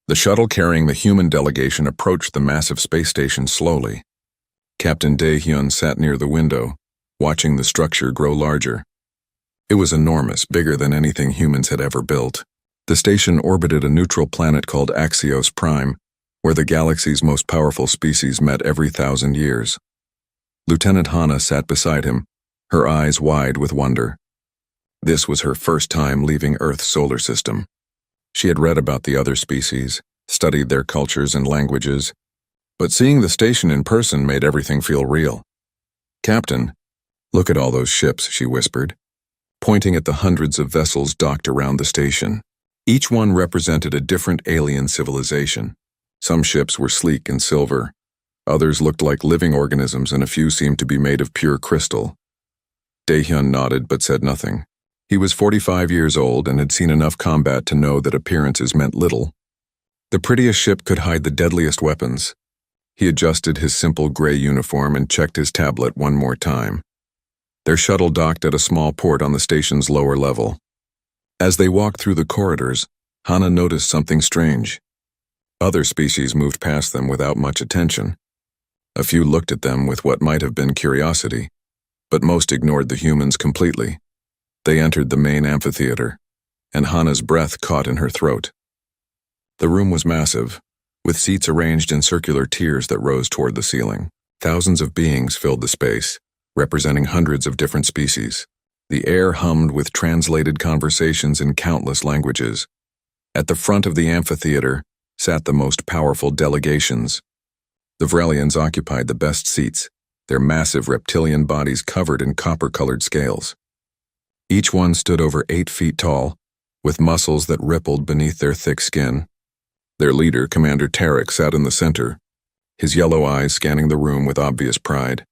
The shuttle carrying the human delegation approached the massive space station slowly. Captain Dae-hyun sat near the window, watching the structure grow larger. It was enormous, bigger than anything humans had ever built. The station orbited a neutral planet called Axios Prime, where the galaxy's most powerful species met every 1,000 years. Lieutenant Hana sat beside him, her eyes wide with wonder. This was her first time leaving Earth's solar system. She had read about the other species, studied their cultures and languages, but seeing the station in person made everything feel real. "Captain, look at all those ships," she whispered, pointing at the hundreds of vessels docked around the station. Each one represented a different alien civilization. Some ships were sleek and silver, others looked like living organisms, and a few seemed to be made of pure crystal. Dae-hyun nodded but said nothing. He was 45 years old and had seen enough combat to know that appearances meant little. The prettiest ship could hide the deadliest weapons. He adjusted his simple gray uniform and checked his tablet one more time. Their shuttle docked at a small port on the station's lower level. As they walked through the corridors, Hana noticed something strange. Other species moved past them without much attention. A few looked at them with what might have been curiosity, but most ignored the humans completely. They entered the main amphitheater, and Hana's breath caught in her throat. The room was massive, with seats arranged in circular tiers that rose toward the ceiling. Thousands of beings filled the space, representing hundreds of different species. The air hummed with translated conversations in countless languages. At the front of the amphitheater sat the most powerful delegations. The Vrelians occupied the best seats, their massive reptilian bodies covered in copper-colored scales. Each one stood over 8 feet tall, with muscles that rippled beneath their thick skin. Their leader, Commander Tarek, sat in the center, his yellow eyes scanning the room with obvious pride.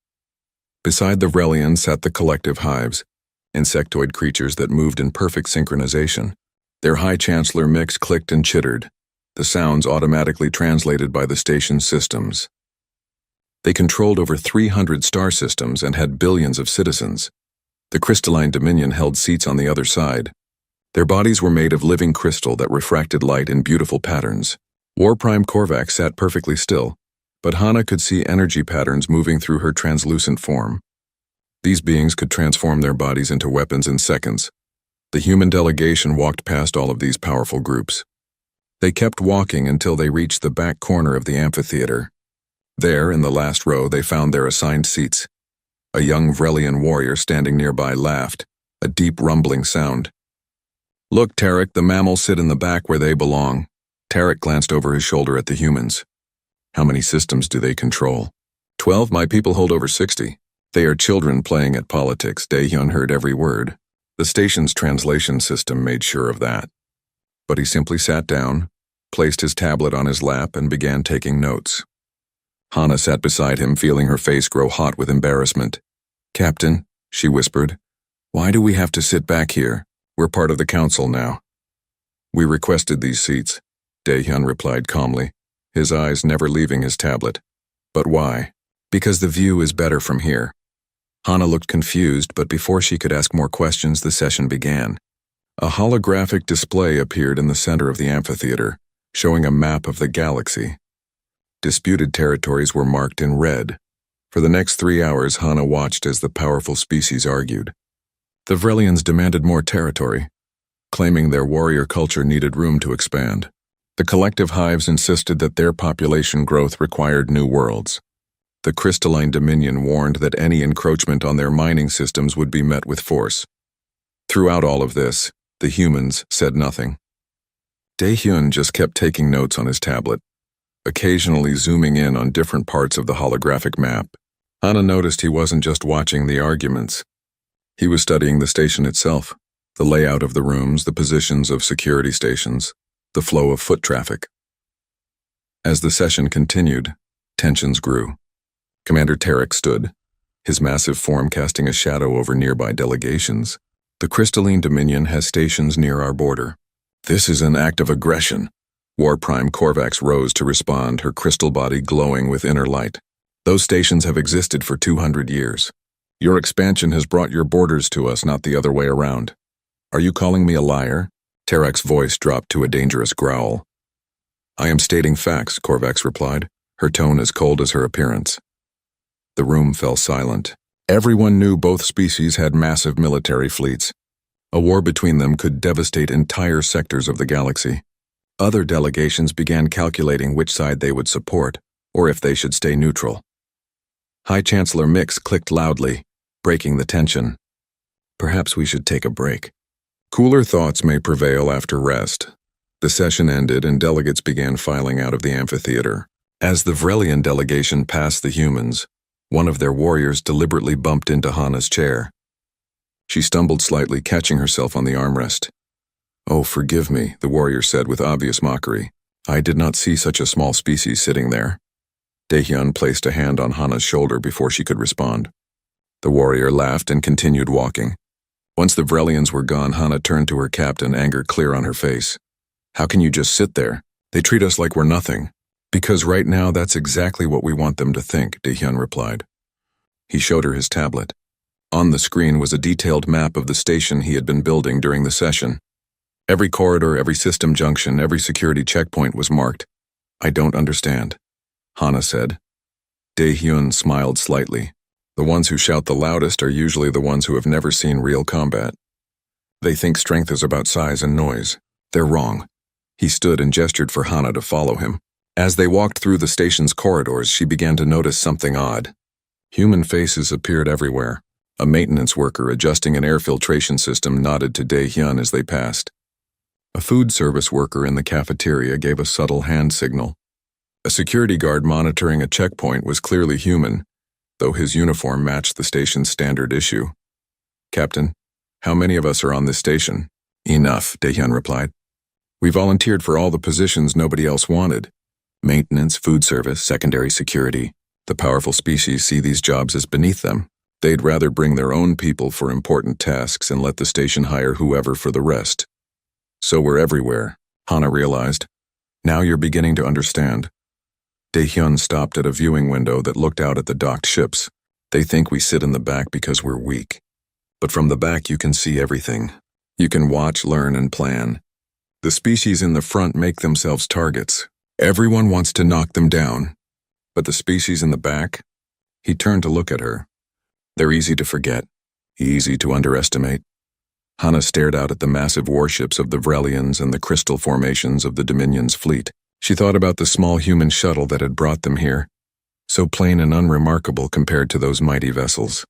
Beside the Vrelians sat the collective hives, insectoid creatures that moved in perfect synchronization. Their High Chancellor mix clicked and chittered, the sounds automatically translated by the station's systems. They controlled over 300 star systems and had billions of citizens. The crystalline dominion held seats on the other side. Their bodies were made of living crystal that refracted light in beautiful patterns. War Prime Korvax sat perfectly still, but Hana could see energy patterns moving through her translucent form. These beings could transform their bodies into weapons in seconds. The human delegation walked past all of these powerful groups. They kept walking until they reached the back corner of the amphitheater. There, in the last row, they found their assigned seats. A young Vrelian warrior standing nearby laughed, a deep rumbling sound. "Look, Tarek, the mammals sit in the back where they belong." Tarek glanced over his shoulder at the humans. "How many systems do they control?" 12, my people hold over 60. They are children playing at politics. Dae-hyun heard every word. The station's translation system made sure of that. But he simply sat down, placed his tablet on his lap, and began taking notes. Hana sat beside him, feeling her face grow hot with embarrassment. "Captain," she whispered, "why do we have to sit back here? We're part of the council now." "We requested these seats," Dae-hyun replied calmly, his eyes never leaving his tablet. "But why?" "Because the view is better from here." Hana looked confused, but before she could ask more questions, the session began. A holographic display appeared in the center of the amphitheater, showing a map of the galaxy. Disputed territories were marked in red. For the next 3 hours, Hana watched as the powerful species argued. The Vrelians demanded more territory, claiming their warrior culture needed room to expand. The collective hives insisted that their population growth required new worlds. The crystalline dominion warned that any encroachment on their mining systems would be met with force. Throughout all of this, the humans said nothing. Dae-hyun just kept taking notes on his tablet, occasionally zooming in on different parts of the holographic map. Hana noticed he wasn't just watching the arguments. He was studying the station itself, the layout of the rooms, the positions of security stations, the flow of foot traffic. As the session continued, tensions grew. Commander Tarek stood, his massive form casting a shadow over nearby delegations. "The crystalline dominion has stations near our border. This is an act of aggression." War Prime Korvax rose to respond, her crystal body glowing with inner light. "Those stations have existed for 200 years. Your expansion has brought your borders to us, not the other way around. Are you calling me a liar?" Tarek's voice dropped to a dangerous growl. I am stating facts, Korvax replied, her tone as cold as her appearance. The room fell silent. Everyone knew both species had massive military fleets. A war between them could devastate entire sectors of the galaxy. Other delegations began calculating which side they would support, or if they should stay neutral. High Chancellor Mix clicked loudly, breaking the tension. Perhaps we should take a break. Cooler thoughts may prevail after rest. The session ended and delegates began filing out of the amphitheater. As the Vrelian delegation passed the humans, one of their warriors deliberately bumped into Hana's chair. She stumbled slightly, catching herself on the armrest. "Oh, forgive me," the warrior said with obvious mockery. "I did not see such a small species sitting there." Daehyun placed a hand on Hana's shoulder before she could respond. The warrior laughed and continued walking. Once the Vrelians were gone, Hana turned to her captain, anger clear on her face. "How can you just sit there? They treat us like we're nothing." "Because right now that's exactly what we want them to think," Daehyun replied. He showed her his tablet. On the screen was a detailed map of the station he had been building during the session. Every corridor, every system junction, every security checkpoint was marked. "I don't understand," Hana said. Daehyun smiled slightly. "The ones who shout the loudest are usually the ones who have never seen real combat. They think strength is about size and noise. They're wrong." He stood and gestured for Hana to follow him. As they walked through the station's corridors, she began to notice something odd. Human faces appeared everywhere. A maintenance worker adjusting an air filtration system nodded to Daehyun as they passed. A food service worker in the cafeteria gave a subtle hand signal. A security guard monitoring a checkpoint was clearly human, though his uniform matched the station's standard issue. "Captain, how many of us are on this station?" "Enough," Daehyun replied. "We volunteered for all the positions nobody else wanted. Maintenance, food service, secondary security. The powerful species see these jobs as beneath them. They'd rather bring their own people for important tasks and let the station hire whoever for the rest. So we're everywhere," Hana realized. "Now you're beginning to understand." Daehyun stopped at a viewing window that looked out at the docked ships. "They think we sit in the back because we're weak. But from the back you can see everything. You can watch, learn, and plan. The species in the front make themselves targets. Everyone wants to knock them down. But the species in the back?" He turned to look at her. "They're easy to forget, easy to underestimate." Hana stared out at the massive warships of the Vrelians and the crystal formations of the Dominion's fleet. She thought about the small human shuttle that had brought them here, so plain and unremarkable compared to those mighty vessels.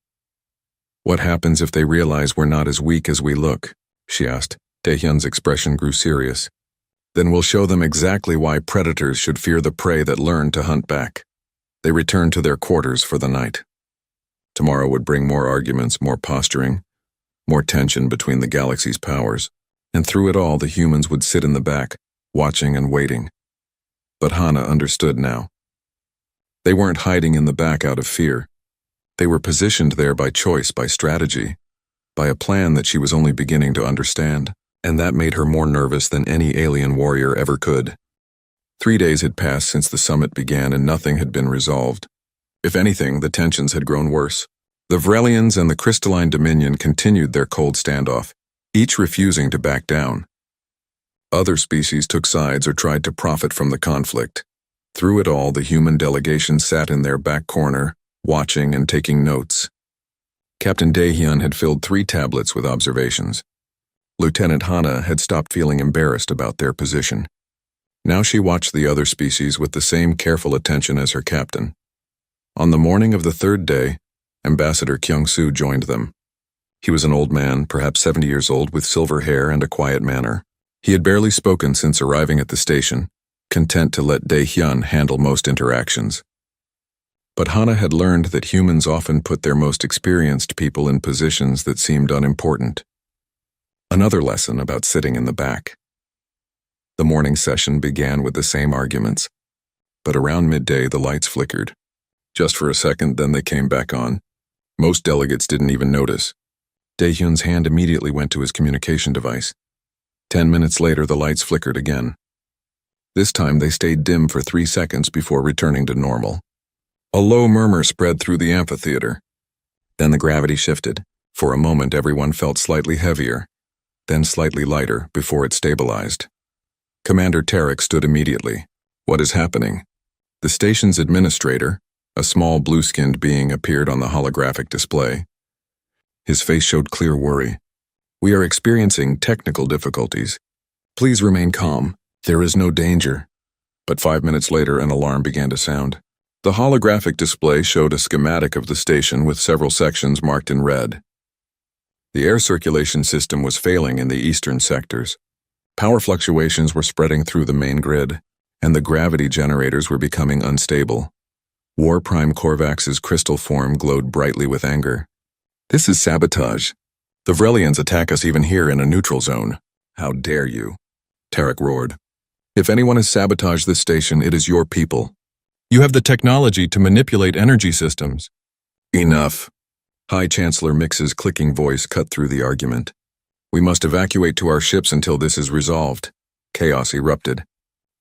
"What happens if they realize we're not as weak as we look?" she asked. Daehyun's expression grew serious. "Then we'll show them exactly why predators should fear the prey that learn to hunt back." They returned to their quarters for the night. Tomorrow would bring more arguments, more posturing, more tension between the galaxy's powers, and through it all the humans would sit in the back, watching and waiting. But Hana understood now. They weren't hiding in the back out of fear. They were positioned there by choice, by strategy, by a plan that she was only beginning to understand, and that made her more nervous than any alien warrior ever could. 3 days had passed since the summit began and nothing had been resolved. If anything, the tensions had grown worse. The Vrelians and the Crystalline Dominion continued their cold standoff, each refusing to back down. Other species took sides or tried to profit from the conflict. Through it all, the human delegation sat in their back corner, watching and taking notes. Captain Daehyun had filled 3 tablets with observations. Lieutenant Hana had stopped feeling embarrassed about their position. Now she watched the other species with the same careful attention as her captain. On the morning of the 3rd day, Ambassador Kyung-soo joined them. He was an old man, perhaps 70 years old, with silver hair and a quiet manner. He had barely spoken since arriving at the station, content to let Daehyun handle most interactions. But Hana had learned that humans often put their most experienced people in positions that seemed unimportant. Another lesson about sitting in the back. The morning session began with the same arguments, but around midday the lights flickered. Just for a second, then they came back on. Most delegates didn't even notice. Daehyun's hand immediately went to his communication device. 10 minutes later, the lights flickered again. This time they stayed dim for 3 seconds before returning to normal. A low murmur spread through the amphitheater. Then the gravity shifted. For a moment everyone felt slightly heavier, then slightly lighter before it stabilized. Commander Tarek stood immediately. What is happening? The station's administrator, a small blue-skinned being, appeared on the holographic display. His face showed clear worry. We are experiencing technical difficulties. Please remain calm. There is no danger. But 5 minutes later, an alarm began to sound. The holographic display showed a schematic of the station with several sections marked in red. The air circulation system was failing in the eastern sectors. Power fluctuations were spreading through the main grid, and the gravity generators were becoming unstable. War Prime Korvax's crystal form glowed brightly with anger. This is sabotage. The Vrelians attack us even here in a neutral zone. How dare you? Tarek roared. If anyone has sabotaged this station, it is your people. You have the technology to manipulate energy systems. Enough. High Chancellor Mix's clicking voice cut through the argument. We must evacuate to our ships until this is resolved. Chaos erupted.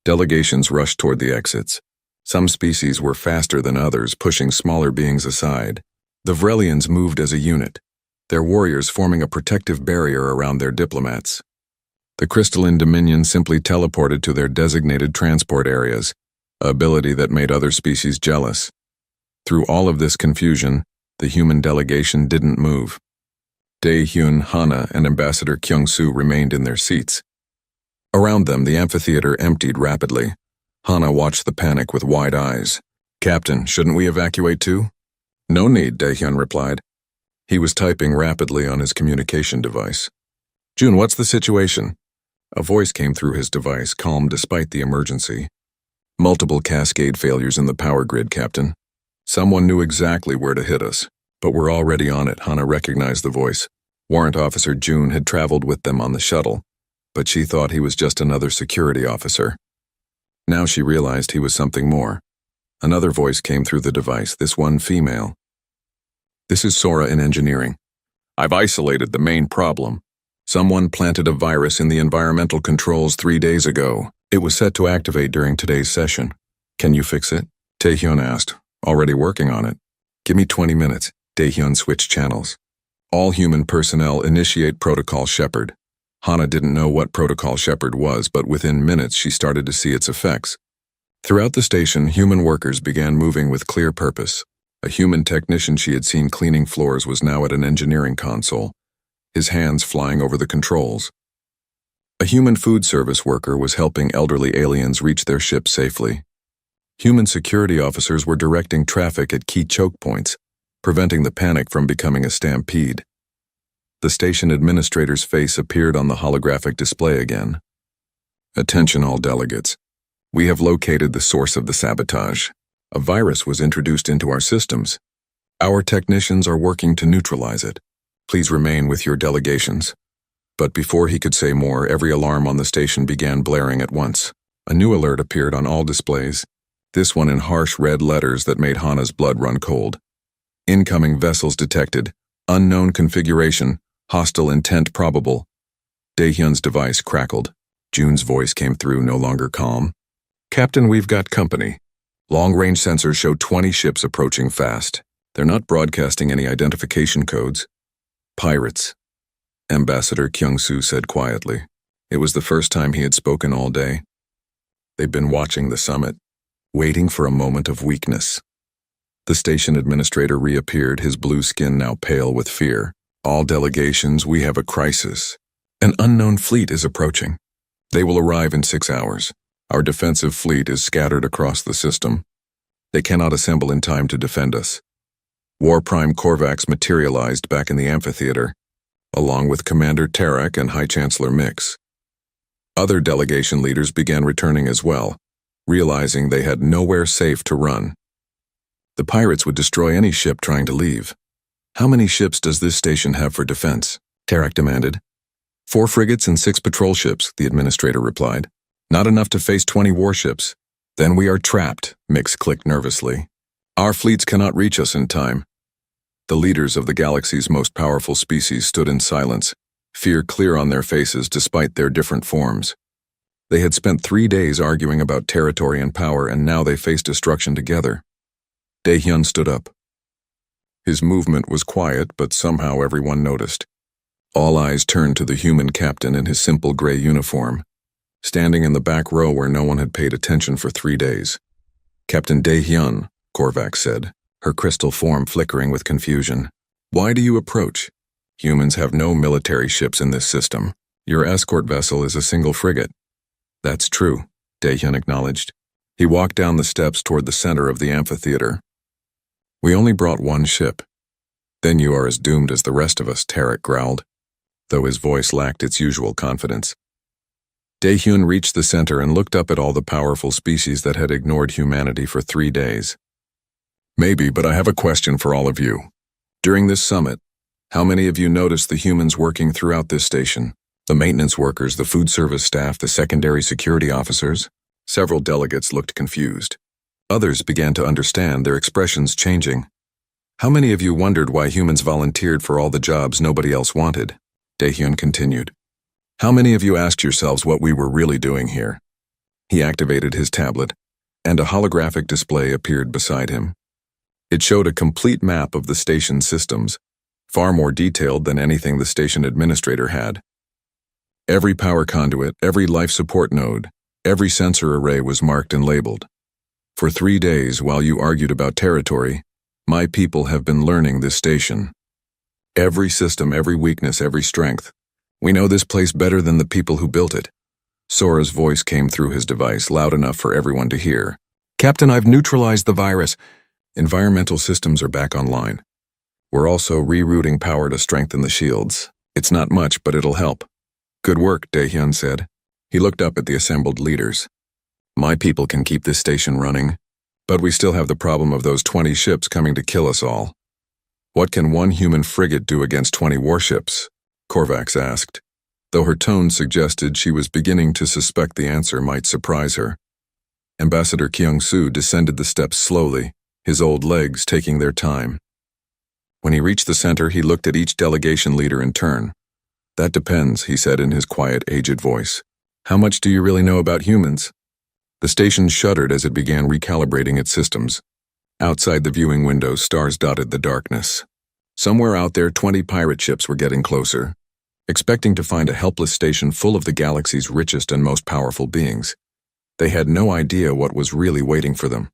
Delegations rushed toward the exits. Some species were faster than others, pushing smaller beings aside. The Vrelians moved as a unit, their warriors forming a protective barrier around their diplomats. The crystalline dominion simply teleported to their designated transport areas, an ability that made other species jealous. Through all of this confusion, the human delegation didn't move. Dae-hyun, Hana, and Ambassador Kyung-soo remained in their seats. Around them, the amphitheater emptied rapidly. Hana watched the panic with wide eyes. Captain, shouldn't we evacuate too? No need, Dae-hyun replied. He was typing rapidly on his communication device. June, what's the situation? A voice came through his device, calm despite the emergency. Multiple cascade failures in the power grid, Captain. Someone knew exactly where to hit us, but we're already on it. Hana recognized the voice. Warrant Officer June had traveled with them on the shuttle, but she thought he was just another security officer. Now she realized he was something more. Another voice came through the device, this one female. This is Sora in engineering. I've isolated the main problem. Someone planted a virus in the environmental controls 3 days ago. It was set to activate during today's session. Can you fix it? Taehyun asked. Already working on it. Give me 20 minutes. Dae-hyun switched channels. All human personnel initiate Protocol Shepard. Hana didn't know what Protocol Shepard was, but within minutes she started to see its effects. Throughout the station, human workers began moving with clear purpose. A human technician she had seen cleaning floors was now at an engineering console, his hands flying over the controls. A human food service worker was helping elderly aliens reach their ship safely. Human security officers were directing traffic at key choke points, preventing the panic from becoming a stampede. The station administrator's face appeared on the holographic display again. Attention all delegates. We have located the source of the sabotage. A virus was introduced into our systems. Our technicians are working to neutralize it. Please remain with your delegations. But before he could say more, every alarm on the station began blaring at once. A new alert appeared on all displays, this one in harsh red letters that made Hana's blood run cold. Incoming vessels detected. Unknown configuration. Hostile intent probable. Dae-hyun's device crackled. June's voice came through, no longer calm. Captain, we've got company. Long-range sensors show 20 ships approaching fast. They're not broadcasting any identification codes. Pirates. Ambassador Kyung-soo said quietly. It was the first time he had spoken all day. They'd been watching the summit, waiting for a moment of weakness. The station administrator reappeared, his blue skin now pale with fear. All delegations, we have a crisis. An unknown fleet is approaching. They will arrive in 6 hours. Our defensive fleet is scattered across the system. They cannot assemble in time to defend us. War Prime Korvax materialized back in the amphitheater, along with Commander Tarek and High Chancellor Mix. Other delegation leaders began returning as well, realizing they had nowhere safe to run. The pirates would destroy any ship trying to leave. How many ships does this station have for defense? Tarek demanded. 4 frigates and 6 patrol ships, the administrator replied. Not enough to face 20 warships. Then we are trapped, Mix clicked nervously. Our fleets cannot reach us in time. The leaders of the galaxy's most powerful species stood in silence, fear clear on their faces despite their different forms. They had spent 3 days arguing about territory and power, and now they faced destruction together. Dae-hyun stood up. His movement was quiet, but somehow everyone noticed. All eyes turned to the human captain in his simple gray uniform. standing in the back row where no one had paid attention for 3 days. "Captain Dae-hyun," Korvac said, her crystal form flickering with confusion. "Why do you approach? Humans have no military ships in this system. Your escort vessel is a single frigate." "That's true," Dae-hyun acknowledged. He walked down the steps toward the center of the amphitheater. "We only brought one ship." "Then you are as doomed as the rest of us," Tarek growled, though his voice lacked its usual confidence. Dae-hyun reached the center and looked up at all the powerful species that had ignored humanity for 3 days. "Maybe, but I have a question for all of you. During this summit, how many of you noticed the humans working throughout this station? The maintenance workers, the food service staff, the secondary security officers?" Several delegates looked confused. Others began to understand, their expressions changing. "How many of you wondered why humans volunteered for all the jobs nobody else wanted?" Dae-hyun continued. "How many of you asked yourselves what we were really doing here?" He activated his tablet, and a holographic display appeared beside him. It showed a complete map of the station's systems, far more detailed than anything the station administrator had. Every power conduit, every life support node, every sensor array was marked and labeled. "For 3 days, while you argued about territory, my people have been learning this station. Every system, every weakness, every strength. We know this place better than the people who built it." Sora's voice came through his device, loud enough for everyone to hear. "Captain, I've neutralized the virus. Environmental systems are back online. We're also rerouting power to strengthen the shields. It's not much, but it'll help." "Good work," Dae-hyun said. He looked up at the assembled leaders. "My people can keep this station running, but we still have the problem of those 20 ships coming to kill us all." "What can one human frigate do against 20 warships?" Korvac asked, though her tone suggested she was beginning to suspect the answer might surprise her. Ambassador Kyung-soo descended the steps slowly, his old legs taking their time. When he reached the center, he looked at each delegation leader in turn. "That depends," he said in his quiet, aged voice. "How much do you really know about humans?" The station shuddered as it began recalibrating its systems. Outside the viewing window, stars dotted the darkness. Somewhere out there, 20 pirate ships were getting closer, expecting to find a helpless station full of the galaxy's richest and most powerful beings. They had no idea what was really waiting for them.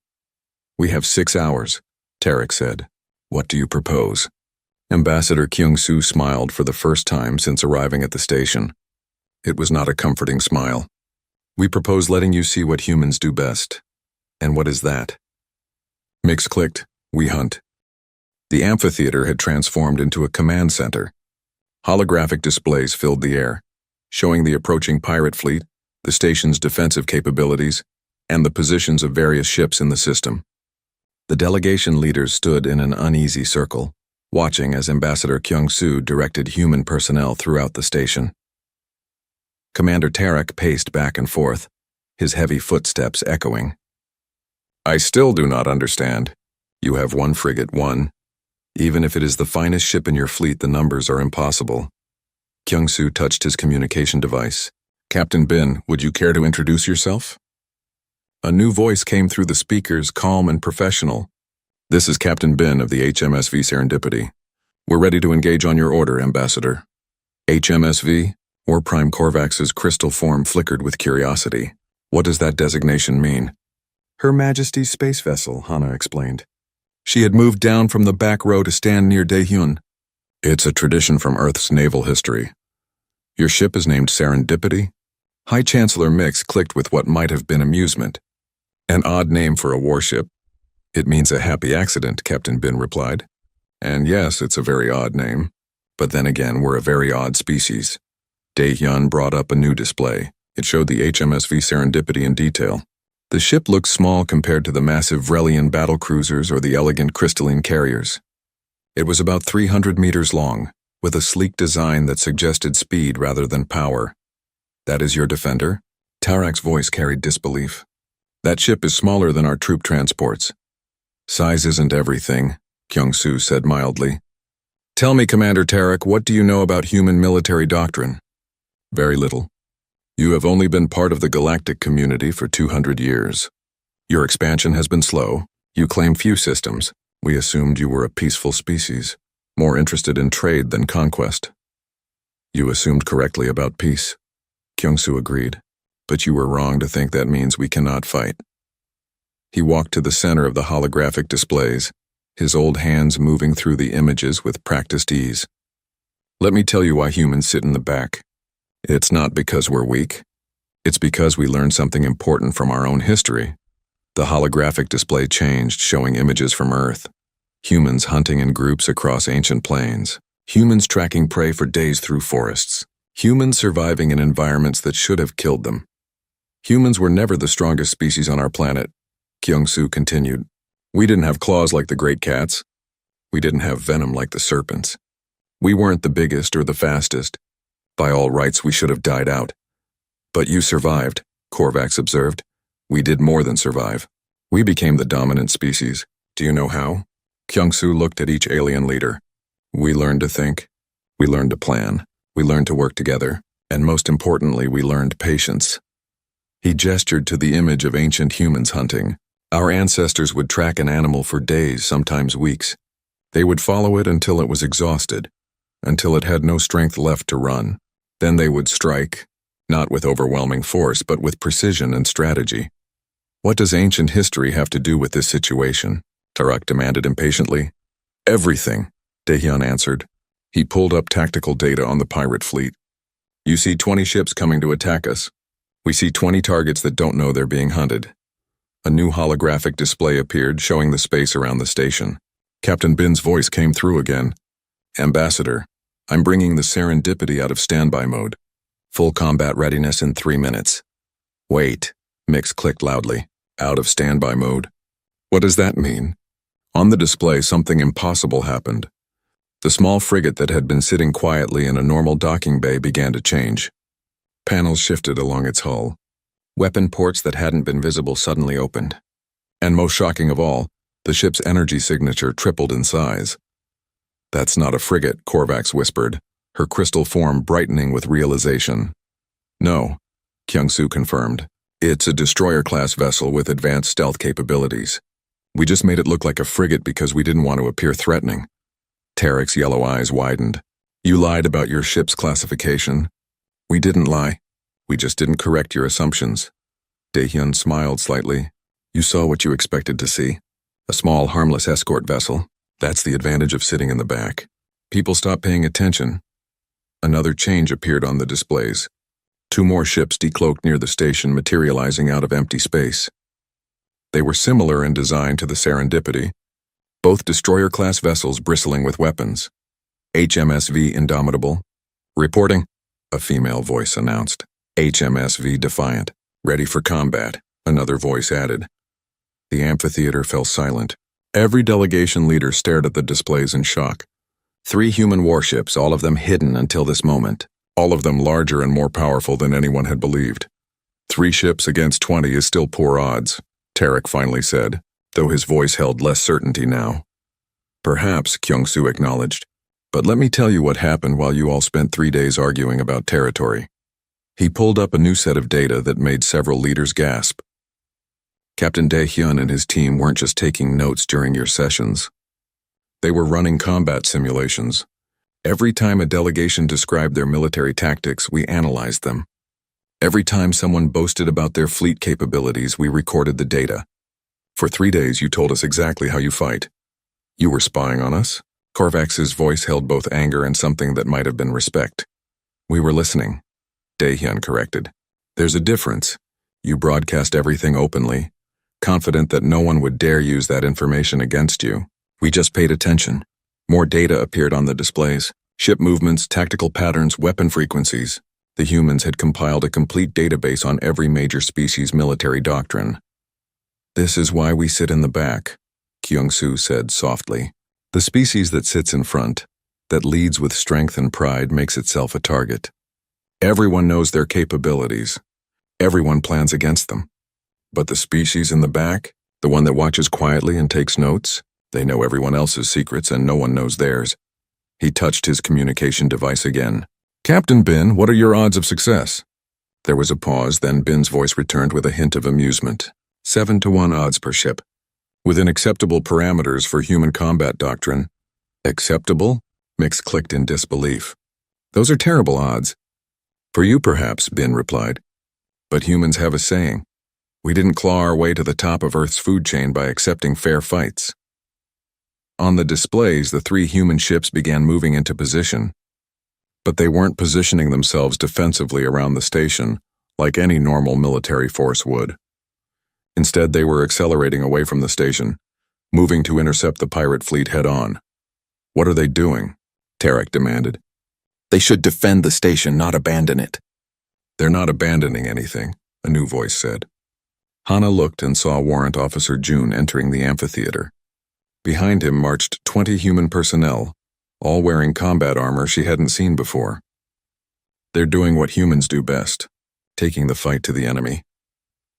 "We have 6 hours, Tarek said. "What do you propose?" Ambassador Kyung-soo smiled for the first time since arriving at the station. It was not a comforting smile. "We propose letting you see what humans do best." "And what is that?" Mix clicked. "We hunt." The amphitheater had transformed into a command center. Holographic displays filled the air, showing the approaching pirate fleet, the station's defensive capabilities, and the positions of various ships in the system. The delegation leaders stood in an uneasy circle, watching as Ambassador Kyung-soo directed human personnel throughout the station. Commander Tarek paced back and forth, his heavy footsteps echoing. "I still do not understand. You have one frigate, one. Even if it is the finest ship in your fleet, the numbers are impossible." Kyung-soo touched his communication device. "Captain Bin, would you care to introduce yourself?" A new voice came through the speakers, calm and professional. "This is Captain Bin of the HMSV Serendipity. We're ready to engage on your order, Ambassador." HMSV, or Prime Korvac's crystal form flickered with curiosity. "What does that designation mean?" "Her Majesty's space vessel," Hana explained. She had moved down from the back row to stand near Dae-hyun. "It's a tradition from Earth's naval history. Your ship is named Serendipity?" High Chancellor Mix clicked with what might have been amusement. "An odd name for a warship." "It means a happy accident," Captain Bin replied. "And yes, it's a very odd name. But then again, we're a very odd species." Dae-hyun brought up a new display. It showed the HMSV Serendipity in detail. The ship looked small compared to the massive Vrelian battlecruisers or the elegant crystalline carriers. It was about 300 meters long, with a sleek design that suggested speed rather than power. "That is your defender?" Tarek's voice carried disbelief. "That ship is smaller than our troop transports." "Size isn't everything," Kyung-soo said mildly. "Tell me, Commander Tarek, what do you know about human military doctrine?" "Very little. You have only been part of the Galactic community for 200 years. Your expansion has been slow. You claim few systems. We assumed you were a peaceful species, more interested in trade than conquest." "You assumed correctly about peace," Kyung-soo agreed. But you were wrong to think that means we cannot fight. He walked to the center of the holographic displays, his old hands moving through the images with practiced ease. Let me tell you why humans sit in the back. It's not because we're weak. It's because we learned something important from our own history. The holographic display changed, showing images from Earth. Humans hunting in groups across ancient plains. Humans tracking prey for days through forests. Humans surviving in environments that should have killed them. Humans were never the strongest species on our planet, Kyung-soo continued. We didn't have claws like the great cats. We didn't have venom like the serpents. We weren't the biggest or the fastest. By all rights, we should have died out. But you survived, Korvax observed. We did more than survive. We became the dominant species. Do you know how? Kyung-soo looked at each alien leader. We learned to think. We learned to plan. We learned to work together. And most importantly, we learned patience. He gestured to the image of ancient humans hunting. Our ancestors would track an animal for days, sometimes weeks. They would follow it until it was exhausted, until it had no strength left to run. Then they would strike, not with overwhelming force, but with precision and strategy. What does ancient history have to do with this situation? Tarak demanded impatiently. Everything, Daehyun answered. He pulled up tactical data on the pirate fleet. You see 20 ships coming to attack us. We see 20 targets that don't know they're being hunted. A new holographic display appeared, showing the space around the station. Captain Bin's voice came through again. Ambassador, I'm bringing the Serendipity out of standby mode. Full combat readiness in 3 minutes. Wait, Mix clicked loudly. Out of standby mode. What does that mean? On the display, something impossible happened. The small frigate that had been sitting quietly in a normal docking bay began to change. Panels shifted along its hull. Weapon ports that hadn't been visible suddenly opened. And most shocking of all, the ship's energy signature tripled in size. That's not a frigate, Korvax whispered, her crystal form brightening with realization. No, Kyung-soo confirmed. It's a destroyer-class vessel with advanced stealth capabilities. We just made it look like a frigate because we didn't want to appear threatening. Tarek's yellow eyes widened. You lied about your ship's classification. We didn't lie. We just didn't correct your assumptions. Daehyun smiled slightly. You saw what you expected to see. A small, harmless escort vessel. That's the advantage of sitting in the back. People stopped paying attention. Another change appeared on the displays. 2 more ships decloaked near the station, materializing out of empty space. They were similar in design to the Serendipity, both destroyer-class vessels bristling with weapons. HMSV Indomitable. Reporting, a female voice announced. HMSV Defiant. Ready for combat, another voice added. The amphitheater fell silent. Every delegation leader stared at the displays in shock. 3 human warships, all of them hidden until this moment. All of them larger and more powerful than anyone had believed. 3 ships against 20 is still poor odds, Tarek finally said, though his voice held less certainty now. Perhaps, Kyung-soo acknowledged. But let me tell you what happened while you all spent 3 days arguing about territory. He pulled up a new set of data that made several leaders gasp. Captain Daehyun and his team weren't just taking notes during your sessions. They were running combat simulations. Every time a delegation described their military tactics, we analyzed them. Every time someone boasted about their fleet capabilities, we recorded the data. For 3 days, you told us exactly how you fight. You were spying on us? Korvax's voice held both anger and something that might have been respect. We were listening, Daehyun corrected. There's a difference. You broadcast everything openly, confident that no one would dare use that information against you. We just paid attention. More data appeared on the displays. Ship movements, tactical patterns, weapon frequencies. The humans had compiled a complete database on every major species' military doctrine. This is why we sit in the back, Kyung-soo said softly. The species that sits in front, that leads with strength and pride, makes itself a target. Everyone knows their capabilities. Everyone plans against them. But the species in the back, the one that watches quietly and takes notes, they know everyone else's secrets and no one knows theirs. He touched his communication device again. Captain Bin, what are your odds of success? There was a pause, then Bin's voice returned with a hint of amusement. 7-to-1 odds per ship. Within acceptable parameters for human combat doctrine. Acceptable? Mix clicked in disbelief. Those are terrible odds. For you, perhaps, Bin replied. But humans have a saying. We didn't claw our way to the top of Earth's food chain by accepting fair fights. On the displays, the 3 human ships began moving into position. But they weren't positioning themselves defensively around the station, like any normal military force would. Instead, they were accelerating away from the station, moving to intercept the pirate fleet head-on. "What are they doing?" Tarek demanded. "They should defend the station, not abandon it." "They're not abandoning anything," a new voice said. Hana looked and saw Warrant Officer June entering the amphitheater. Behind him marched 20 human personnel, all wearing combat armor she hadn't seen before. "They're doing what humans do best, taking the fight to the enemy."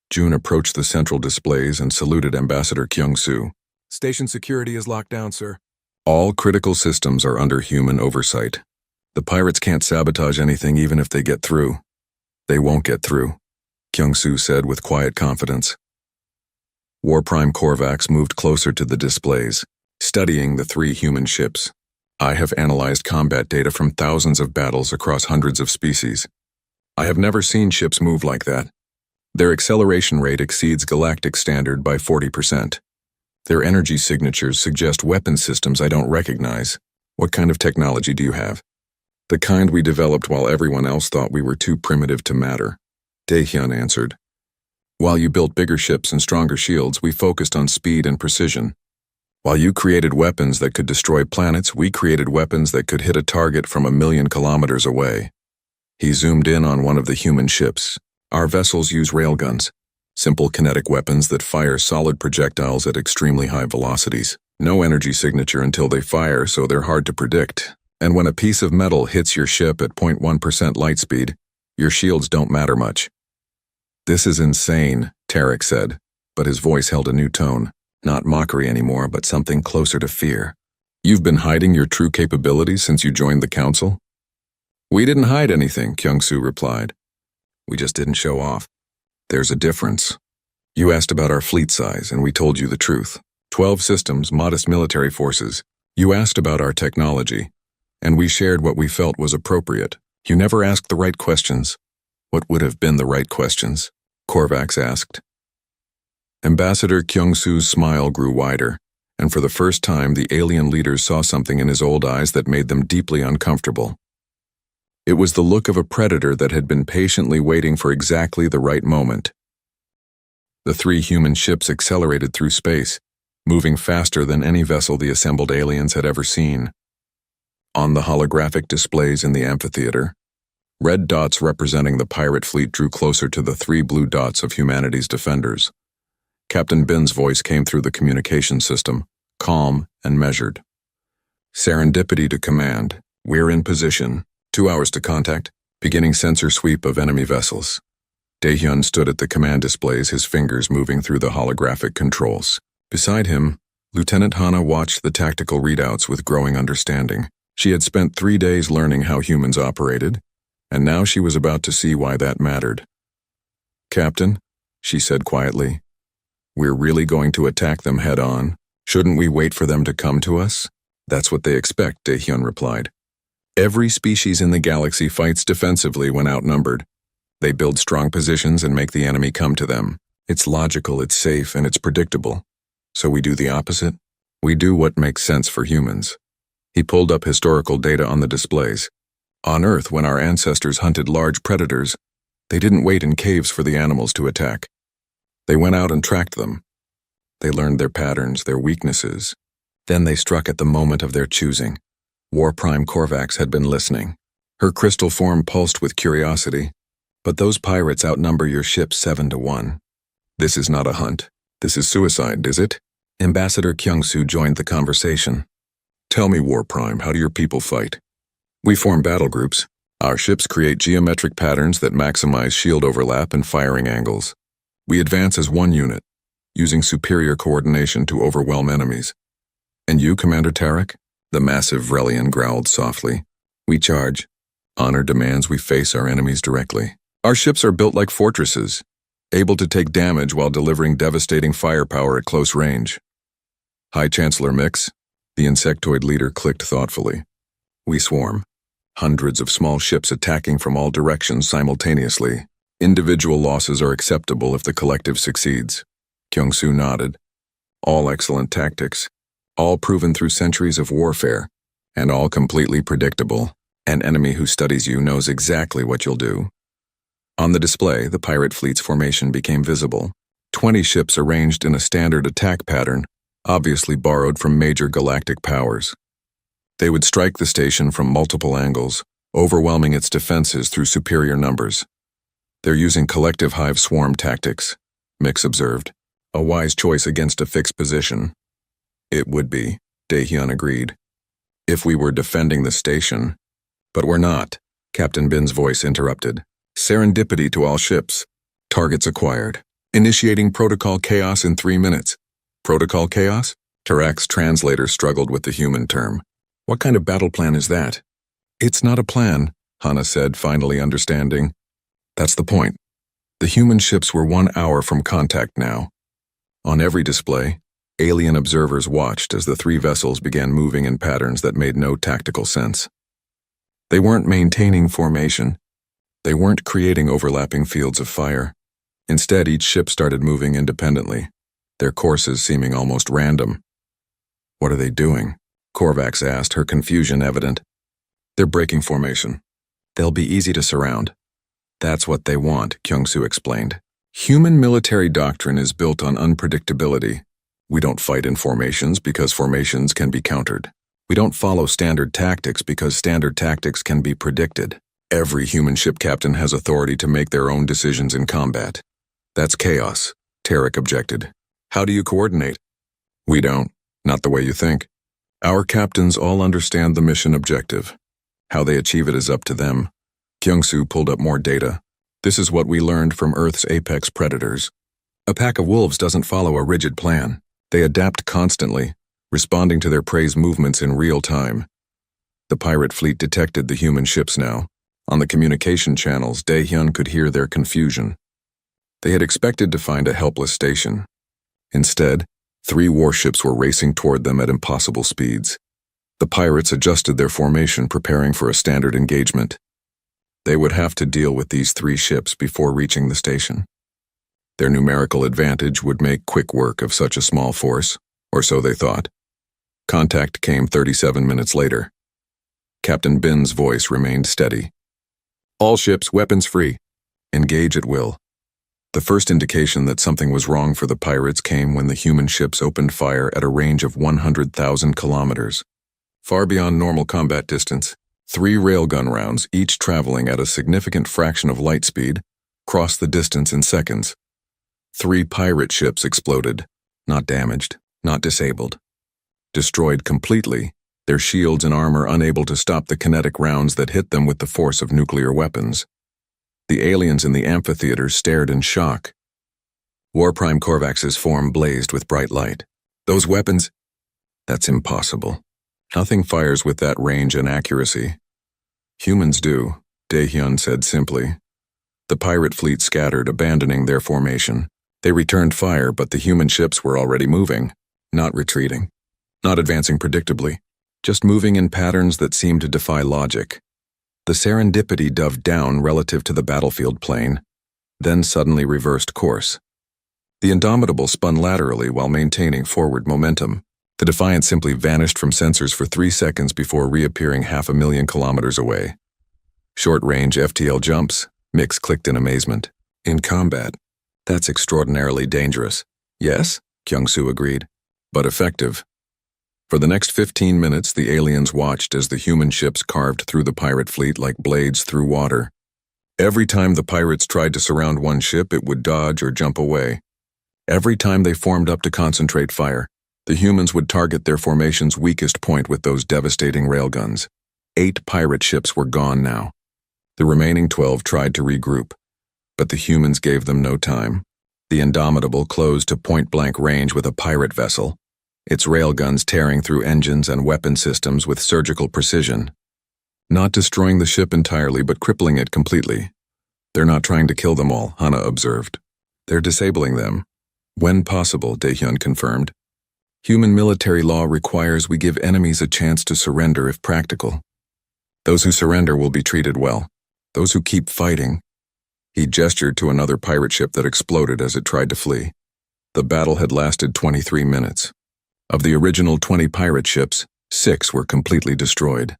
June approached the central displays and saluted Ambassador Kyung-soo. "Station security is locked down, sir." "All critical systems are under human oversight. The pirates can't sabotage anything even if they get through." "They won't get through," Kyung-soo said with quiet confidence. War Prime Korvax moved closer to the displays, studying the 3 human ships. "I have analyzed combat data from thousands of battles across hundreds of species. I have never seen ships move like that. Their acceleration rate exceeds Galactic standard by 40%. Their energy signatures suggest weapon systems I don't recognize. What kind of technology do you have?" "The kind we developed while everyone else thought we were too primitive to matter," Daehyun answered. "While you built bigger ships and stronger shields, we focused on speed and precision. While you created weapons that could destroy planets, we created weapons that could hit a target from 1,000,000 kilometers away." He zoomed in on one of the human ships. "Our vessels use railguns, simple kinetic weapons that fire solid projectiles at extremely high velocities. No energy signature until they fire, so they're hard to predict. And when a piece of metal hits your ship at 0.1% light speed, your shields don't matter much." "This is insane," Tarek said, but his voice held a new tone. Not mockery anymore, but something closer to fear. "You've been hiding your true capabilities since you joined the council?" "We didn't hide anything," Kyung-soo replied. "We just didn't show off." "There's a difference. You asked about our fleet size, and we told you the truth. 12 systems, modest military forces. You asked about our technology, and we shared what we felt was appropriate. You never asked the right questions." "What would have been the right questions?" Korvax asked. Ambassador Kyung-soo's smile grew wider, and for the first time the alien leaders saw something in his old eyes that made them deeply uncomfortable. It was the look of a predator that had been patiently waiting for exactly the right moment. The 3 human ships accelerated through space, moving faster than any vessel the assembled aliens had ever seen. On the holographic displays in the amphitheater, red dots representing the pirate fleet drew closer to the 3 blue dots of humanity's defenders. Captain Bin's voice came through the communication system, calm and measured. "Serendipity to command. We're in position. 2 hours to contact. Beginning sensor sweep of enemy vessels." Daehyun stood at the command displays, his fingers moving through the holographic controls. Beside him, Lieutenant Hana watched the tactical readouts with growing understanding. She had spent 3 days learning how humans operated, and now she was about to see why that mattered. "Captain," she said quietly, "we're really going to attack them head-on. Shouldn't we wait for them to come to us?" "That's what they expect," Daehyun replied. "Every species in the galaxy fights defensively when outnumbered. They build strong positions and make the enemy come to them. It's logical, it's safe, and it's predictable. So we do the opposite. We do what makes sense for humans." He pulled up historical data on the displays. On Earth, when our ancestors hunted large predators, they didn't wait in caves for the animals to attack. They went out and tracked them. They learned their patterns, their weaknesses. Then they struck at the moment of their choosing. War Prime Korvax had been listening. Her crystal form pulsed with curiosity. "But those pirates outnumber your ship 7-1. This is not a hunt. This is suicide, is it?" Ambassador Kyung-soo joined the conversation. "Tell me, War Prime, how do your people fight?" "We form battle groups. Our ships create geometric patterns that maximize shield overlap and firing angles. We advance as one unit, using superior coordination to overwhelm enemies." "And you, Commander Tarek?" The massive Vrelian growled softly. "We charge. Honor demands we face our enemies directly. Our ships are built like fortresses, able to take damage while delivering devastating firepower at close range." "High Chancellor Mix," the insectoid leader clicked thoughtfully. "We swarm. Hundreds of small ships attacking from all directions simultaneously. Individual losses are acceptable if the collective succeeds. Kyung-soo nodded. All excellent tactics, all proven through centuries of warfare, and all completely predictable. An enemy who studies you knows exactly what you'll do. On the display, the pirate fleet's formation became visible. 20 ships arranged in a standard attack pattern, obviously borrowed from major galactic powers. They would strike the station from multiple angles, overwhelming its defenses through superior numbers. They're using collective hive swarm tactics, Mix observed. A wise choice against a fixed position. It would be, Daehyun agreed, if we were defending the station. But we're not, Captain Bin's voice interrupted. Serendipity to all ships. Targets acquired. Initiating protocol chaos in 3 minutes. Protocol chaos? Tarak's translator struggled with the human term. What kind of battle plan is that? It's not a plan, Hana said, finally understanding. That's the point. The human ships were 1 hour from contact now. On every display, alien observers watched as the 3 vessels began moving in patterns that made no tactical sense. They weren't maintaining formation. They weren't creating overlapping fields of fire. Instead, each ship started moving independently, their courses seeming almost random. What are they doing? Korvax asked, her confusion evident. They're breaking formation. They'll be easy to surround. That's what they want, Kyung-soo explained. Human military doctrine is built on unpredictability. We don't fight in formations because formations can be countered. We don't follow standard tactics because standard tactics can be predicted. Every human ship captain has authority to make their own decisions in combat. That's chaos, Tarak objected. How do you coordinate? We don't, not the way you think. Our captains all understand the mission objective. How they achieve it is up to them. Kyung-soo pulled up more data. This is what we learned from Earth's apex predators. A pack of wolves doesn't follow a rigid plan. They adapt constantly, responding to their prey's movements in real time. The pirate fleet detected the human ships now. On the communication channels, Daehyun could hear their confusion. They had expected to find a helpless station. Instead, 3 warships were racing toward them at impossible speeds. The pirates adjusted their formation, preparing for a standard engagement. They would have to deal with these 3 ships before reaching the station. Their numerical advantage would make quick work of such a small force, or so they thought. Contact came 37 minutes later. Captain Bin's voice remained steady. All ships, weapons free. Engage at will. The first indication that something was wrong for the pirates came when the human ships opened fire at a range of 100,000 kilometers. Far beyond normal combat distance, 3 railgun rounds, each traveling at a significant fraction of light speed, crossed the distance in seconds. 3 pirate ships exploded, not damaged, not disabled. Destroyed completely, their shields and armor unable to stop the kinetic rounds that hit them with the force of nuclear weapons. The aliens in the amphitheater stared in shock. Warprime Korvax's form blazed with bright light. Those weapons? That's impossible. Nothing fires with that range and accuracy. Humans do, Daehyun said simply. The pirate fleet scattered, abandoning their formation. They returned fire, but the human ships were already moving, not retreating, not advancing predictably, just moving in patterns that seemed to defy logic. The Serendipity dove down relative to the battlefield plane, then suddenly reversed course. The Indomitable spun laterally while maintaining forward momentum. The Defiant simply vanished from sensors for 3 seconds before reappearing 500,000 kilometers away. Short-range FTL jumps, Mix clicked in amazement. In combat, that's extraordinarily dangerous. Yes, Kyung-soo agreed, but effective. For the next 15 minutes, the aliens watched as the human ships carved through the pirate fleet like blades through water. Every time the pirates tried to surround one ship, it would dodge or jump away. Every time they formed up to concentrate fire, the humans would target their formation's weakest point with those devastating railguns. 8 pirate ships were gone now. The remaining 12 tried to regroup, but the humans gave them no time. The Indomitable closed to point-blank range with a pirate vessel, its railguns tearing through engines and weapon systems with surgical precision. Not destroying the ship entirely, but crippling it completely. They're not trying to kill them all, Hana observed. They're disabling them. When possible, Daehyun confirmed. Human military law requires we give enemies a chance to surrender if practical. Those who surrender will be treated well. Those who keep fighting. He gestured to another pirate ship that exploded as it tried to flee. The battle had lasted 23 minutes. Of the original 20 pirate ships, 6 were completely destroyed.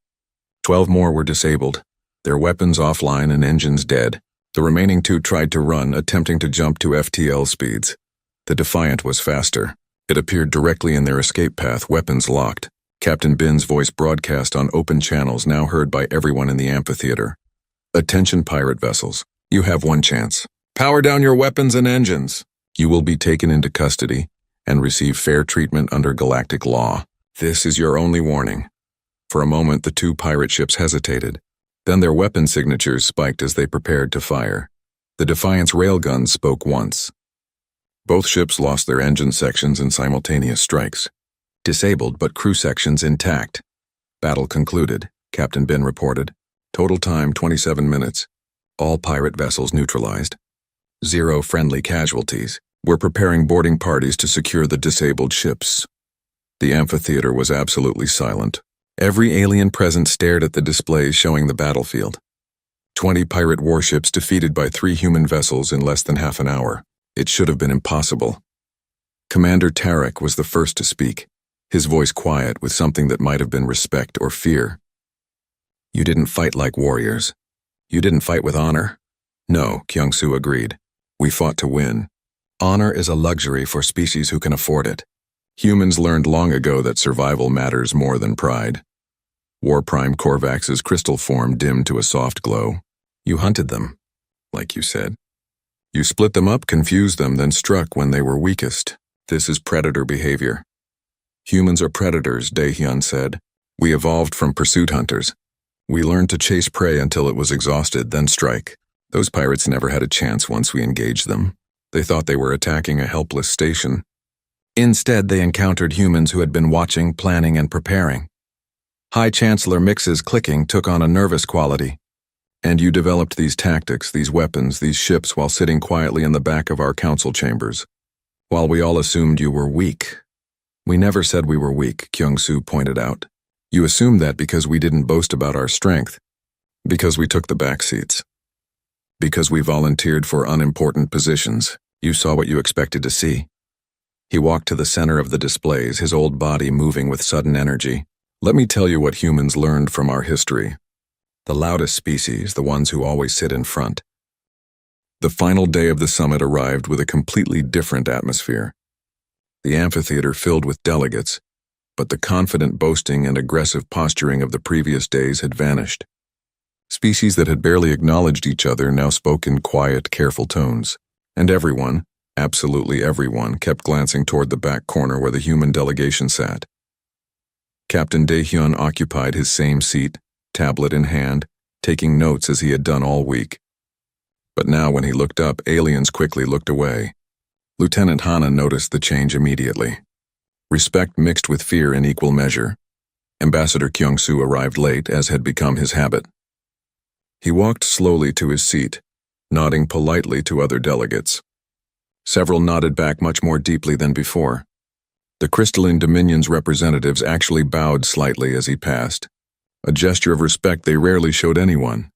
12 more were disabled, their weapons offline and engines dead. The remaining 2 tried to run, attempting to jump to FTL speeds. The Defiant was faster. It appeared directly in their escape path, weapons locked. Captain Bin's voice broadcast on open channels, now heard by everyone in the amphitheater. Attention pirate vessels. You have one chance. Power down your weapons and engines. You will be taken into custody and receive fair treatment under Galactic law. This is your only warning. For a moment, the 2 pirate ships hesitated. Then their weapon signatures spiked as they prepared to fire. The Defiant's railguns spoke once. Both ships lost their engine sections in simultaneous strikes. Disabled, but crew sections intact. Battle concluded, Captain Bin reported. Total time 27 minutes. All pirate vessels neutralized. 0 friendly casualties. We're preparing boarding parties to secure the disabled ships. The amphitheater was absolutely silent. Every alien present stared at the displays showing the battlefield. 20 pirate warships defeated by 3 human vessels in less than half an hour. It should have been impossible. Commander Tarek was the first to speak, his voice quiet with something that might have been respect or fear. You didn't fight like warriors. You didn't fight with honor. No, Kyung-Soo agreed. We fought to win. Honor is a luxury for species who can afford it. Humans learned long ago that survival matters more than pride. War Prime Korvax's crystal form dimmed to a soft glow. You hunted them, like you said. You split them up, confused them, then struck when they were weakest. This is predator behavior. Humans are predators, Daehyun said. We evolved from pursuit hunters. We learned to chase prey until it was exhausted, then strike. Those pirates never had a chance once we engaged them. They thought they were attacking a helpless station. Instead, they encountered humans who had been watching, planning, and preparing. High Chancellor Mix's clicking took on a nervous quality. And you developed these tactics, these weapons, these ships while sitting quietly in the back of our council chambers. While we all assumed you were weak. We never said we were weak, Kyung-Soo pointed out. You assumed that because we didn't boast about our strength. Because we took the back seats. Because we volunteered for unimportant positions. You saw what you expected to see. He walked to the center of the displays, his old body moving with sudden energy. Let me tell you what humans learned from our history. The loudest species, the ones who always sit in front. The final day of the summit arrived with a completely different atmosphere. The amphitheater filled with delegates, but the confident boasting and aggressive posturing of the previous days had vanished. Species that had barely acknowledged each other now spoke in quiet, careful tones, and everyone, absolutely everyone, kept glancing toward the back corner where the human delegation sat. Captain Daehyun occupied his same seat, tablet in hand, taking notes as he had done all week. But now when he looked up, aliens quickly looked away. Lieutenant Hana noticed the change immediately. Respect mixed with fear in equal measure. Ambassador Kyung-Soo arrived late, as had become his habit. He walked slowly to his seat, nodding politely to other delegates. Several nodded back much more deeply than before. The Crystalline Dominion's representatives actually bowed slightly as he passed, a gesture of respect they rarely showed anyone.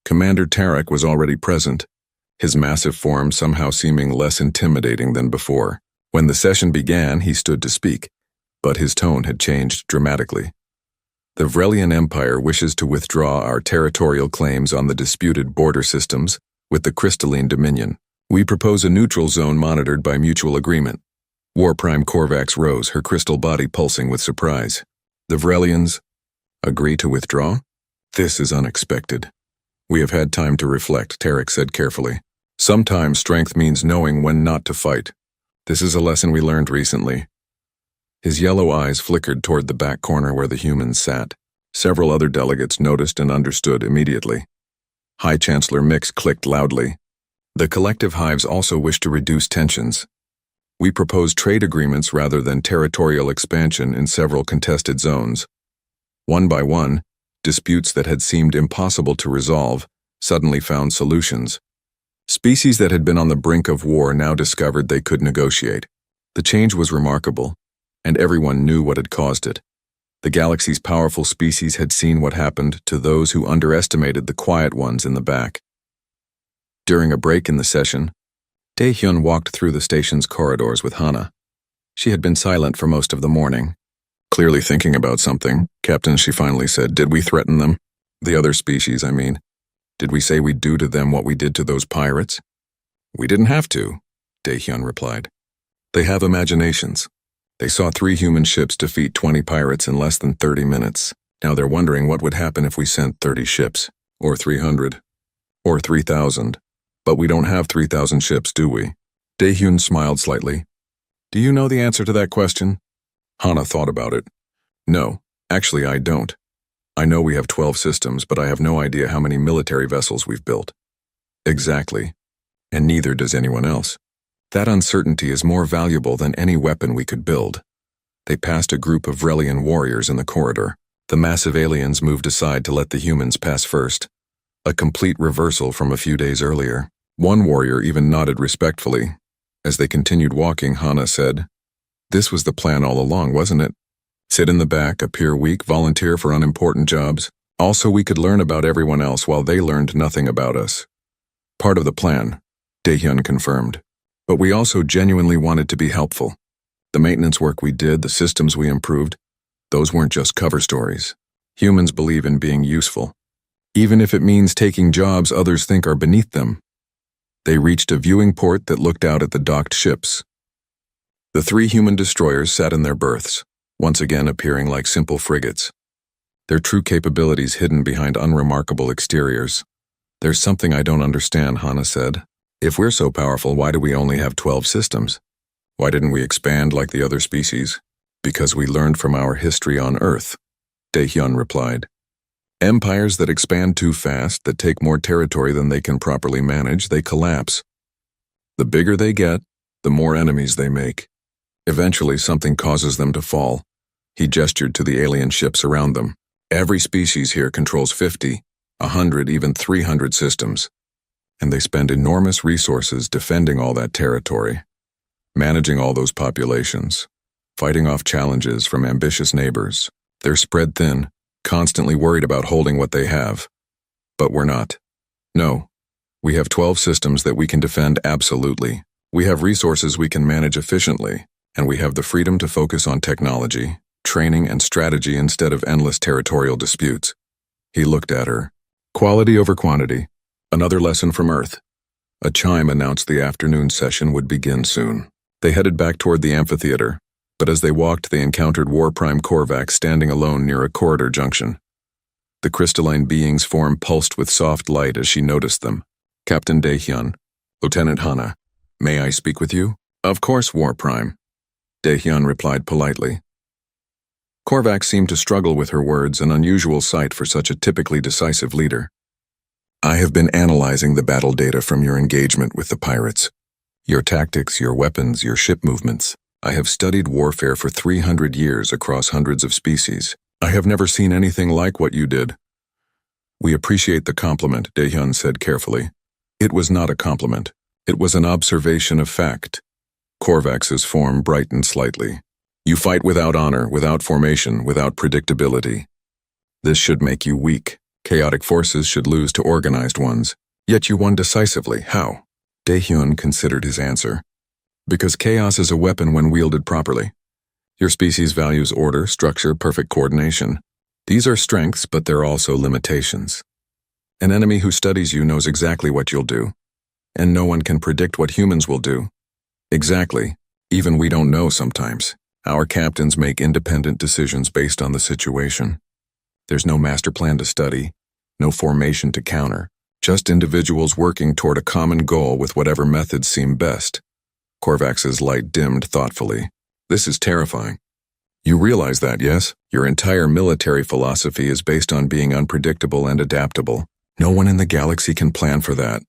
Commander Tarek was already present, his massive form somehow seeming less intimidating than before. When the session began, he stood to speak, but his tone had changed dramatically. The Vrelian Empire wishes to withdraw our territorial claims on the disputed border systems with the Crystalline Dominion. We propose a neutral zone monitored by mutual agreement. War Prime Korvax rose, her crystal body pulsing with surprise. The Vrelians agree to withdraw? This is unexpected. We have had time to reflect, Tarek said carefully. Sometimes strength means knowing when not to fight. This is a lesson we learned recently. His yellow eyes flickered toward the back corner where the humans sat. Several other delegates noticed and understood immediately. High Chancellor Mix clicked loudly. The collective hives also wish to reduce tensions. We propose trade agreements rather than territorial expansion in several contested zones. One by one, disputes that had seemed impossible to resolve suddenly found solutions. Species that had been on the brink of war now discovered they could negotiate. The change was remarkable, and everyone knew what had caused it. The galaxy's powerful species had seen what happened to those who underestimated the quiet ones in the back. During a break in the session, Dae-hyun walked through the station's corridors with Hana. She had been silent for most of the morning. Clearly thinking about something, Captain, she finally said, "Did we threaten them? The other species, I mean. Did we say we'd do to them what we did to those pirates?" "We didn't have to," Dae-hyun replied. "They have imaginations. They saw 3 human ships defeat 20 pirates in less than 30 minutes. Now they're wondering what would happen if we sent 30 ships, or 300, or 3,000. But we don't have 3,000 ships, do we?" Dae-hyun smiled slightly. "Do you know the answer to that question?" Hana thought about it. "No, actually I don't. I know we have 12 systems, but I have no idea how many military vessels we've built." "Exactly. And neither does anyone else. That uncertainty is more valuable than any weapon we could build." They passed a group of Vrelian warriors in the corridor. The massive aliens moved aside to let the humans pass first. A complete reversal from a few days earlier. One warrior even nodded respectfully. As they continued walking, Hana said, "This was the plan all along, wasn't it? Sit in the back, appear weak, volunteer for unimportant jobs. Also, we could learn about everyone else while they learned nothing about us." "Part of the plan," Dae-hyun confirmed. "But we also genuinely wanted to be helpful. The maintenance work we did, the systems we improved, those weren't just cover stories. Humans believe in being useful, even if it means taking jobs others think are beneath them." They reached a viewing port that looked out at the docked ships. The 3 human destroyers sat in their berths, once again appearing like simple frigates. Their true capabilities hidden behind unremarkable exteriors. "There's something I don't understand," Hana said. "If we're so powerful, why do we only have 12 systems? Why didn't we expand like the other species?" "Because we learned from our history on Earth," Dae-hyun replied. "Empires that expand too fast, that take more territory than they can properly manage, they collapse. The bigger they get, the more enemies they make. Eventually, something causes them to fall." He gestured to the alien ships around them. "Every species here controls 50, 100, even 300 systems. And they spend enormous resources defending all that territory, managing all those populations, fighting off challenges from ambitious neighbors. They're spread thin, constantly worried about holding what they have. But we're not. No, we have 12 systems that we can defend absolutely. We have resources we can manage efficiently, and we have the freedom to focus on technology, training, and strategy instead of endless territorial disputes." He looked at her. "Quality over quantity. Another lesson from Earth." A chime announced the afternoon session would begin soon. They headed back toward the amphitheater, but as they walked they encountered War Prime Korvac standing alone near a corridor junction. The crystalline being's form pulsed with soft light as she noticed them. "Captain Dae-hyun, Lieutenant Hana, may I speak with you?" "Of course, War Prime," Dae-hyun replied politely. Korvac seemed to struggle with her words, an unusual sight for such a typically decisive leader. "I have been analyzing the battle data from your engagement with the pirates. Your tactics, your weapons, your ship movements. I have studied warfare for 300 years across hundreds of species. I have never seen anything like what you did." "We appreciate the compliment," Dae-hyun said carefully. "It was not a compliment. It was an observation of fact." Korvac's form brightened slightly. "You fight without honor, without formation, without predictability. This should make you weak. Chaotic forces should lose to organized ones. Yet you won decisively. How?" Dae-hyun considered his answer. "Because chaos is a weapon when wielded properly. Your species values order, structure, perfect coordination. These are strengths, but they're also limitations. An enemy who studies you knows exactly what you'll do. And no one can predict what humans will do. Exactly. Even we don't know sometimes. Our captains make independent decisions based on the situation. There's no master plan to study, no formation to counter, just individuals working toward a common goal with whatever methods seem best." Korvac's light dimmed thoughtfully. "This is terrifying. You realize that, yes? Your entire military philosophy is based on being unpredictable and adaptable. No one in the galaxy can plan for that."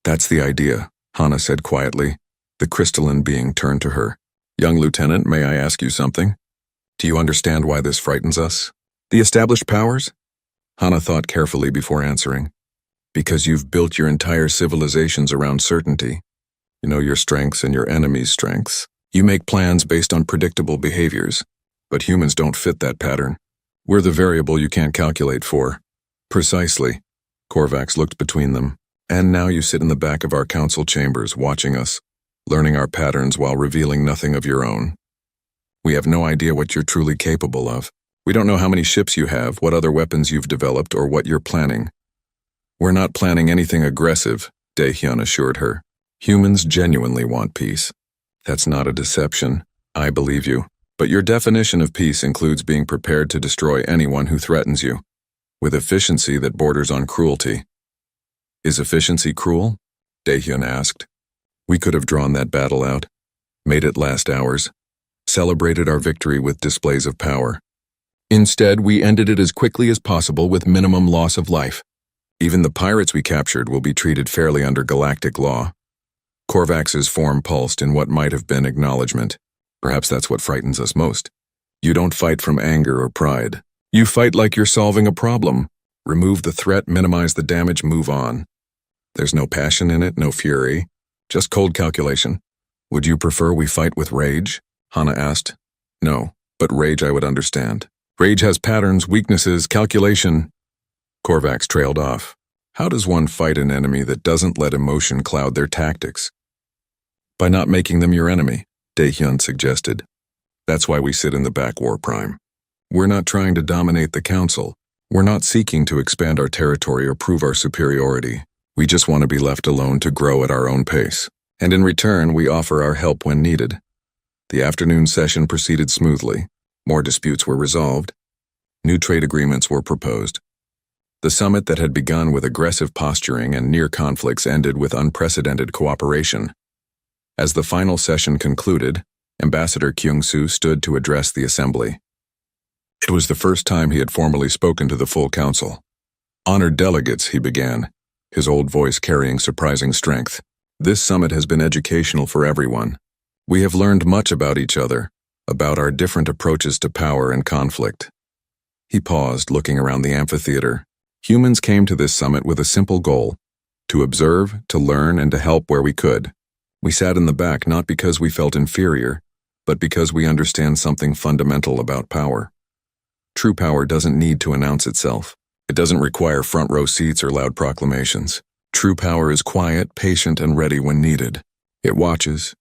"That's the idea," Hana said quietly. The crystalline being turned to her. "Young Lieutenant, may I ask you something? Do you understand why this frightens us? The established powers?" Hana thought carefully before answering. "Because you've built your entire civilizations around certainty. You know your strengths and your enemy's strengths. You make plans based on predictable behaviors. But humans don't fit that pattern. We're the variable you can't calculate for." "Precisely." Korvac looked between them. And now you sit in the back of our council chambers watching us, learning our patterns while revealing nothing of your own. We have no idea what you're truly capable of. We don't know how many ships you have, what other weapons you've developed, or what you're planning. We're not planning anything aggressive, Daehyun assured her. Humans genuinely want peace. That's not a deception. I believe you. But your definition of peace includes being prepared to destroy anyone who threatens you, with efficiency that borders on cruelty. Is efficiency cruel? Daehyun asked. We could have drawn that battle out, made it last hours, celebrated our victory with displays of power. Instead, we ended it as quickly as possible with minimum loss of life. Even the pirates we captured will be treated fairly under galactic law. Korvax's form pulsed in what might have been acknowledgement. Perhaps that's what frightens us most. You don't fight from anger or pride. You fight like you're solving a problem. Remove the threat, minimize the damage, move on. There's no passion in it, no fury, just cold calculation. Would you prefer we fight with rage? Hana asked. No, but rage I would understand. Rage has patterns, weaknesses, calculation. Korvax trailed off. How does one fight an enemy that doesn't let emotion cloud their tactics? By not making them your enemy, Daehyun suggested. That's why we sit in the back, War Prime. We're not trying to dominate the council. We're not seeking to expand our territory or prove our superiority. We just want to be left alone to grow at our own pace. And in return, we offer our help when needed. The afternoon session proceeded smoothly. More disputes were resolved. New trade agreements were proposed. The summit that had begun with aggressive posturing and near conflicts ended with unprecedented cooperation. As the final session concluded, Ambassador Kyung-soo stood to address the assembly. It was the first time he had formally spoken to the full council. Honored delegates, he began, his old voice carrying surprising strength. This summit has been educational for everyone. We have learned much about each other, about our different approaches to power and conflict. He paused, looking around the amphitheater. Humans came to this summit with a simple goal: to observe, to learn, and to help where we could. We sat in the back not because we felt inferior, but because we understand something fundamental about power. True power doesn't need to announce itself. It doesn't require front row seats or loud proclamations. True power is quiet, patient, and ready when needed. It watches,